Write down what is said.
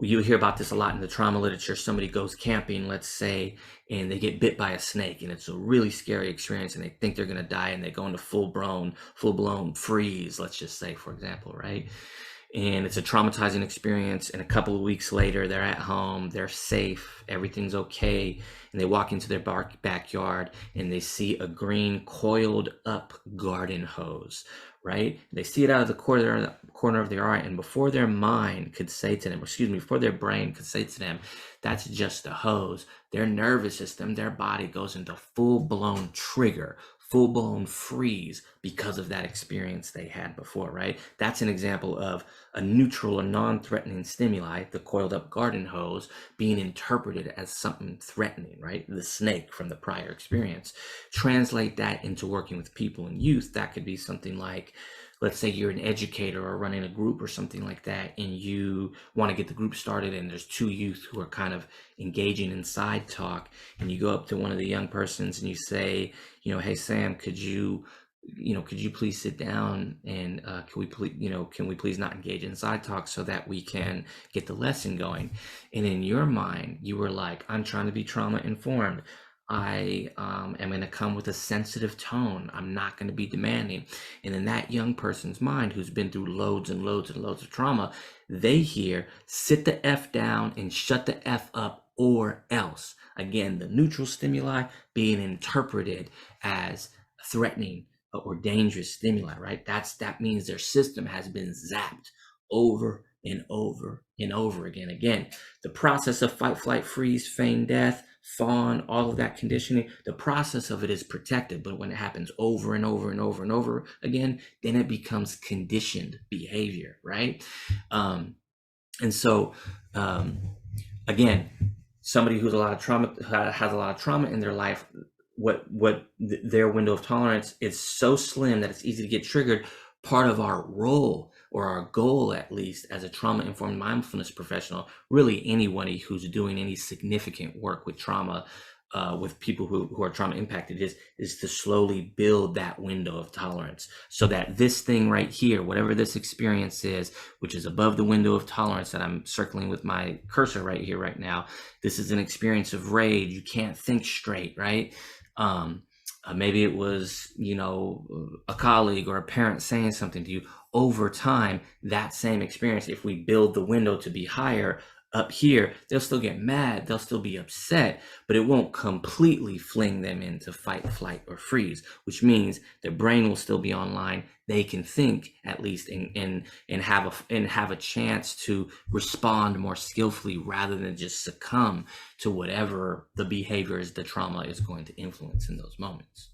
you hear about this a lot in the trauma literature. Somebody goes camping, let's say, and they get bit by a snake, and it's a really scary experience, and they think they're going to die, and they go into full blown freeze, let's just say, for example, right? And it's a traumatizing experience, and a couple of weeks later they're at home, they're safe, everything's okay, and they walk into their backyard and they see a green coiled up garden hose, right? They see it out of the corner of their eye, and before their mind could say to them, excuse me, before their brain could say to them, that's just a hose, their nervous system, their body goes into full-blown trigger, full-blown freeze because of that experience they had before, right? That's an example of a neutral or non-threatening stimuli, the coiled up garden hose, being interpreted as something threatening, right? The snake from the prior experience. Translate that into working with people and youth. That could be something like, let's say you're an educator or running a group or something like that, and you want to get the group started, and there's two youth who are kind of engaging in side talk, and you go up to one of the young persons and you say, hey Sam, could you please sit down, and can we please not engage in side talk so that we can get the lesson going? And in your mind, you were like, I'm trying to be trauma informed. I am going to come with a sensitive tone. I'm not going to be demanding. And in that young person's mind, who's been through loads and loads and loads of trauma, they hear, sit the F down and shut the F up, or else. Again, the neutral stimuli being interpreted as threatening or dangerous stimuli, right? That means their system has been zapped over and over and over again. Again, the process of fight, flight, freeze, feign death, fawn, all of that conditioning, the process of it is protected, but when it happens over and over and over and over again, then it becomes conditioned behavior, right? And so, again, somebody who's has a lot of trauma in their life, their window of tolerance is so slim that it's easy to get triggered. Part of our role, or our goal at least, as a trauma-informed mindfulness professional, really anybody who's doing any significant work with trauma, with people who are trauma impacted, is to slowly build that window of tolerance, so that this thing right here, whatever this experience is, which is above the window of tolerance that I'm circling with my cursor right here, right now, this is an experience of rage. You can't think straight, right? Maybe it was, a colleague or a parent saying something to you. Over time, that same experience, if we build the window to be higher up here, they'll still get mad, they'll still be upset, but it won't completely fling them into fight, flight, or freeze, which means their brain will still be online. They can think, at least, and have a chance to respond more skillfully, rather than just succumb to whatever the behaviors the trauma is going to influence in those moments.